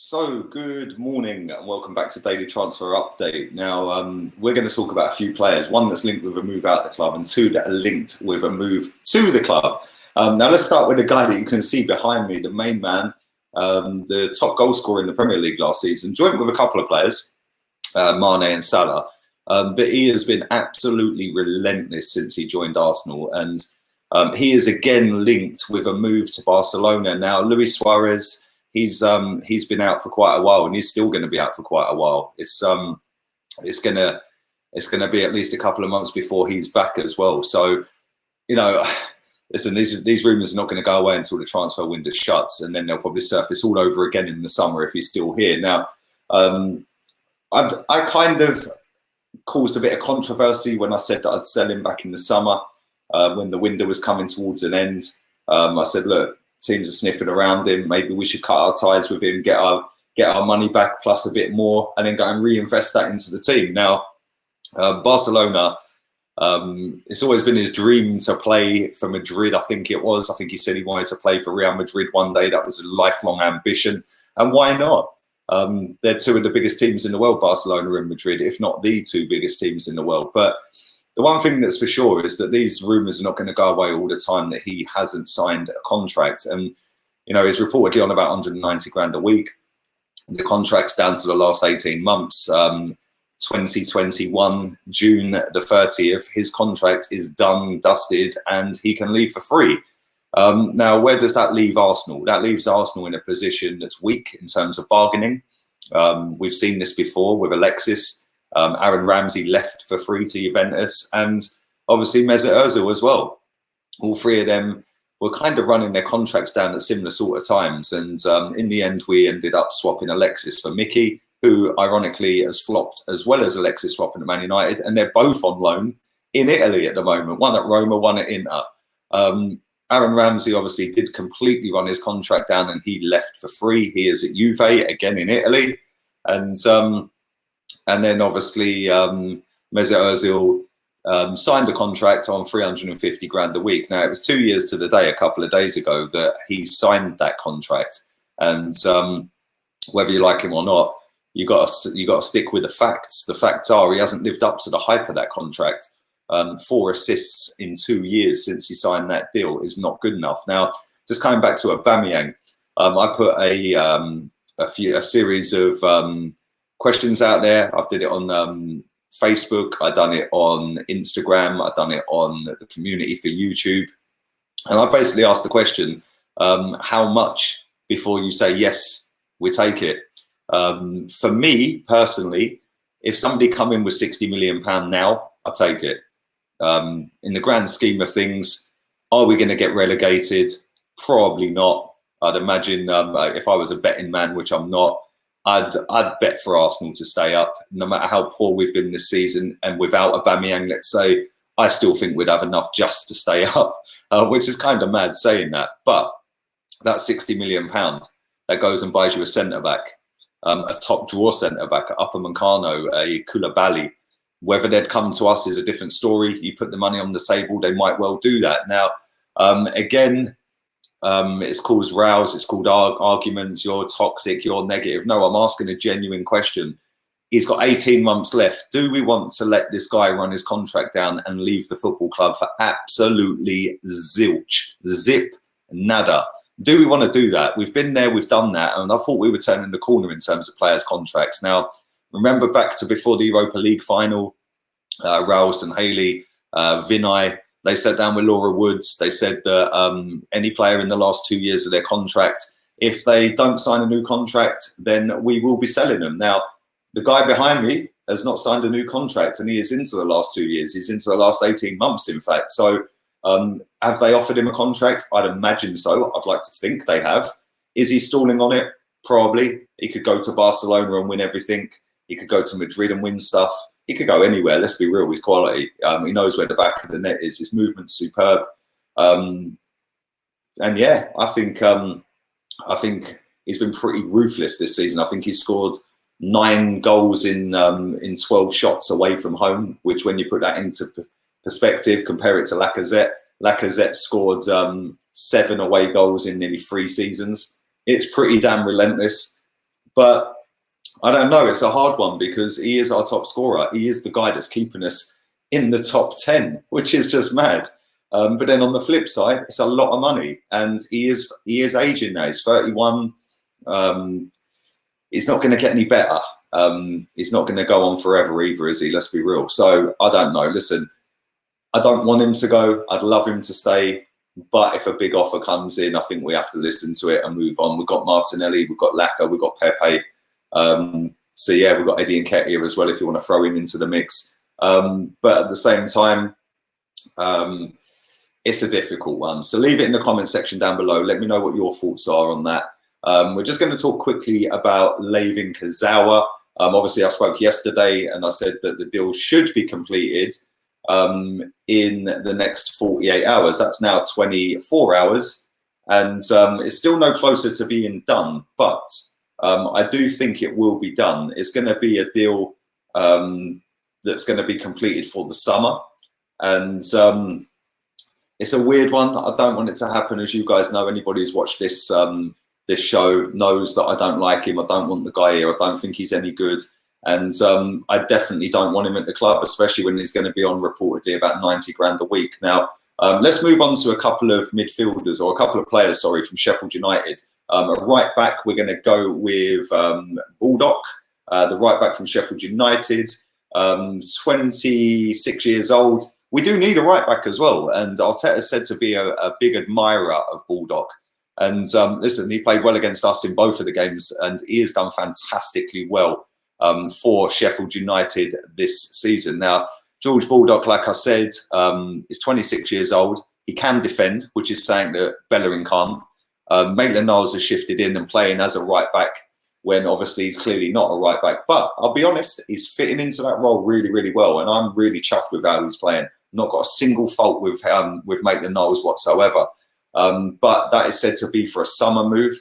So, good morning and welcome back to Daily Transfer Update. Now, we're going to talk about a few players, one that's linked with a move out of the club and two that are linked with a move to the club. Now, let's start with the guy that you can see behind me, the main man, the top goal scorer in the Premier League last season, joint with a couple of players, Mane and Salah. But he has been absolutely relentless since he joined Arsenal. And he is again linked with a move to Barcelona. Now, Luis Suarez, he's been out for quite a while, and he's still going to be out for quite a while. It's gonna be at least a couple of months before he's back as well. So, listen, these rumours are not going to go away until the transfer window shuts, and then they'll probably surface all over again in the summer if he's still here. Now, I kind of caused a bit of controversy when I said that I'd sell him back in the summer when the window was coming towards an end. I said, look, teams are sniffing around him. Maybe we should cut our ties with him, get our money back plus a bit more, and then go and reinvest that into the team. Now, Barcelona, it's always been his dream to play for Madrid. I think he said he wanted to play for Real Madrid one day. That was a lifelong ambition, and why not? They're two of the biggest teams in the world, Barcelona and Madrid, if not the two biggest teams in the world. But the one thing that's for sure is that these rumours are not going to go away all the time that he hasn't signed a contract. And, he's reportedly on about 190 grand a week. The contract's down to the last 18 months. 2021, June the 30th, his contract is done, dusted, and he can leave for free. Now, where does that leave Arsenal? That leaves Arsenal in a position that's weak in terms of bargaining. We've seen this before with Alexis. Aaron Ramsey left for free to Juventus, and obviously Mesut Ozil as well. All three of them were kind of running their contracts down at similar sort of times, and in the end we ended up swapping Alexis for Mickey, who ironically has flopped as well as Alexis swapping at Man United, and they're both on loan in Italy at the moment, one at Roma, one at Inter. Aaron Ramsey obviously did completely run his contract down and he left for free. He is at Juve, again in Italy, and then obviously Mesut Ozil signed a contract on 350 grand a week. Now, it was 2 years to the day a couple of days ago that he signed that contract. And whether you like him or not, you got to stick with the facts. The facts are he hasn't lived up to the hype of that contract. 4 assists in 2 years since he signed that deal is not good enough. Now, just coming back to Aubameyang, I put a series of questions out there. I did it on Facebook. I done it on Instagram. I done it on the community for YouTube. And I basically asked the question, how much before you say, yes, we take it? For me, personally, if somebody come in with £60 million now, I'll take it. In the grand scheme of things, are we going to get relegated? Probably not. I'd imagine if I was a betting man, which I'm not, I'd bet for Arsenal to stay up, no matter how poor we've been this season. And without Aubameyang, let's say, I still think we'd have enough just to stay up, which is kind of mad saying that. But that £60 million that goes and buys you a centre-back, a top draw centre-back, an Upamecano, a Koulibaly. Whether they'd come to us is a different story. You put the money on the table, they might well do that. Now, again, it's caused rows, it's called arguments, you're toxic, you're negative. No, I'm asking a genuine question. He's got 18 months left. Do we want to let this guy run his contract down and leave the football club for absolutely zilch, zip, nada? Do we want to do that? We've been there, we've done that, and I thought we were turning the corner in terms of players' contracts. Now, remember back to before the Europa League final, Raul and Haley, Vinay, they sat down with Laura Woods. They said that any player in the last 2 years of their contract, if they don't sign a new contract, then we will be selling them. Now, the guy behind me has not signed a new contract, and he is into the last 2 years. He's into the last 18 months, in fact. So have they offered him a contract? I'd imagine so. I'd like to think they have. Is he stalling on it? Probably. He could go to Barcelona and win everything. He could go to Madrid and win stuff. He could go anywhere. Let's be real. His quality. He knows where the back of the net is. His movement's superb. And yeah, I think he's been pretty ruthless this season. I think he's scored 9 goals in 12 shots away from home. Which, when you put that into perspective, compare it to Lacazette. Lacazette scored 7 away goals in nearly 3 seasons. It's pretty damn relentless. But I don't know. It's a hard one because he is our top scorer. He is the guy that's keeping us in the top 10, which is just mad. But then on the flip side, it's a lot of money, and he is aging now. He's 31. He's not going to get any better. He's not going to go on forever either, is he? Let's be real. So I don't know. Listen, I don't want him to go. I'd love him to stay. But if a big offer comes in, I think we have to listen to it and move on. We've got Martinelli, we've got Laka, we've got Pepe. So yeah, we've got Eddie Nketiah as well if you want to throw him into the mix. But at the same time, it's a difficult one. So leave it in the comment section down below. Let me know what your thoughts are on that. We're just going to talk quickly about Layvin Kurzawa. Obviously, I spoke yesterday and I said that the deal should be completed in the next 48 hours. That's now 24 hours. And it's still no closer to being done. But I do think it will be done. It's going to be a deal that's going to be completed for the summer. And it's a weird one. I don't want it to happen. As you guys know, anybody who's watched this this show knows that I don't like him. I don't want the guy here. I don't think he's any good. And I definitely don't want him at the club, especially when he's going to be on reportedly about 90 grand a week. Now, let's move on to a couple of midfielders, or a couple of players, sorry, from Sheffield United. Right back, we're going to go with Baldock, the right back from Sheffield United, 26 years old. We do need a right back as well. And Arteta said to be a big admirer of Baldock. And listen, he played well against us in both of the games, and he has done fantastically well for Sheffield United this season. Now, George Baldock, like I said, is 26 years old. He can defend, which is saying that Bellerin can't. Maitland-Niles has shifted in and playing as a right back when obviously he's clearly not a right back. But I'll be honest, he's fitting into that role really, really well. And I'm really chuffed with how he's playing. Not got a single fault with Maitland-Niles whatsoever. But that is said to be for a summer move.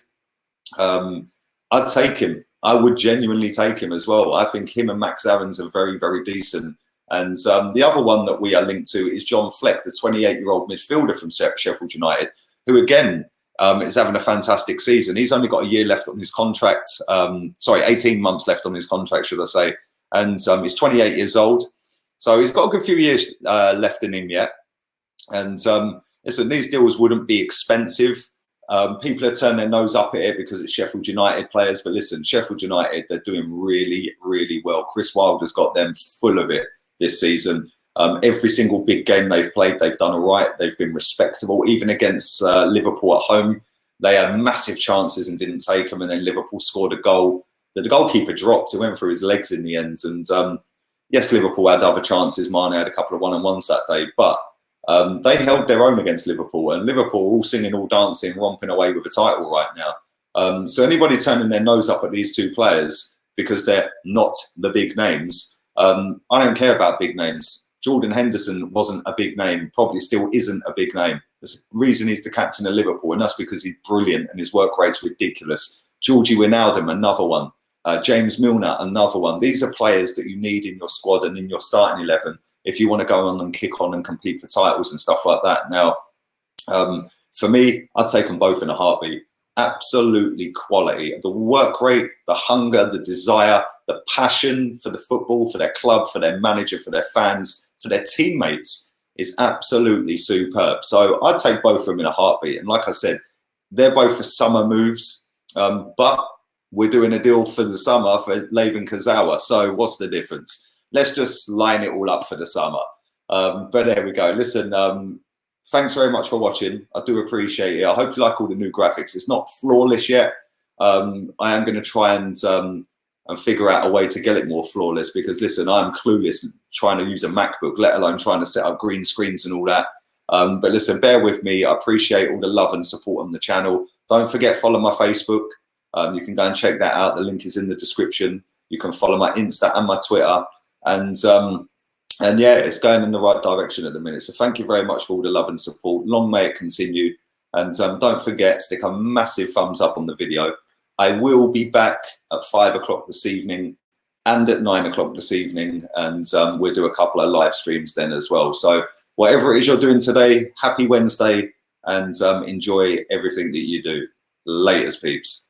I'd take him. I would genuinely take him as well. I think him and Max Aarons are very, very decent. And the other one that we are linked to is John Fleck, the 28-year-old midfielder from Sheffield United, who again is having a fantastic season. He's only got a year left on his contract. 18 months left on his contract, should I say. And he's 28 years old. So he's got a good few years left in him yet. And listen, these deals wouldn't be expensive. People are turning their nose up at it because it's Sheffield United players. But listen, Sheffield United, they're doing really, really well. Chris Wilder's got them full of it this season. Every single big game they've played, they've done all right. They've been respectable. Even against Liverpool at home, they had massive chances and didn't take them. And then Liverpool scored a goal that the goalkeeper dropped. It went through his legs in the end. And yes, Liverpool had other chances. Mane had a couple of one-on-ones that day. But they held their own against Liverpool. And Liverpool all singing, all dancing, romping away with a title right now. So anybody turning their nose up at these two players because they're not the big names, I don't care about big names. Jordan Henderson wasn't a big name, probably still isn't a big name. There's a reason he's the captain of Liverpool, and that's because he's brilliant and his work rate's ridiculous. Georgie Wijnaldum, another one. James Milner, another one. These are players that you need in your squad and in your starting 11 if you want to go on and kick on and compete for titles and stuff like that. Now, for me, I'd take them both in a heartbeat. Absolutely quality. The work rate, the hunger, the desire, the passion for the football, for their club, for their manager, for their fans, for their teammates is absolutely superb. So I'd take both of them in a heartbeat. And like I said, they're both for summer moves, but we're doing a deal for the summer for Layvin Kurzawa. So what's the difference? Let's just line it all up for the summer. But there we go. Listen, thanks very much for watching. I do appreciate it. I hope you like all the new graphics. It's not flawless yet. I am going to try and figure out a way to get it more flawless because, listen, I'm clueless trying to use a MacBook, let alone trying to set up green screens and all that. But listen, bear with me. I appreciate all the love and support on the channel. Don't forget, follow my Facebook. You can go and check that out. The link is in the description. You can follow my Insta and my Twitter. And yeah, it's going in the right direction at the minute. So thank you very much for all the love and support. Long may it continue. And don't forget, stick a massive thumbs up on the video. I will be back at 5 o'clock this evening and at 9 o'clock this evening. And we'll do a couple of live streams then as well. So whatever it is you're doing today, happy Wednesday and enjoy everything that you do. Laters, peeps.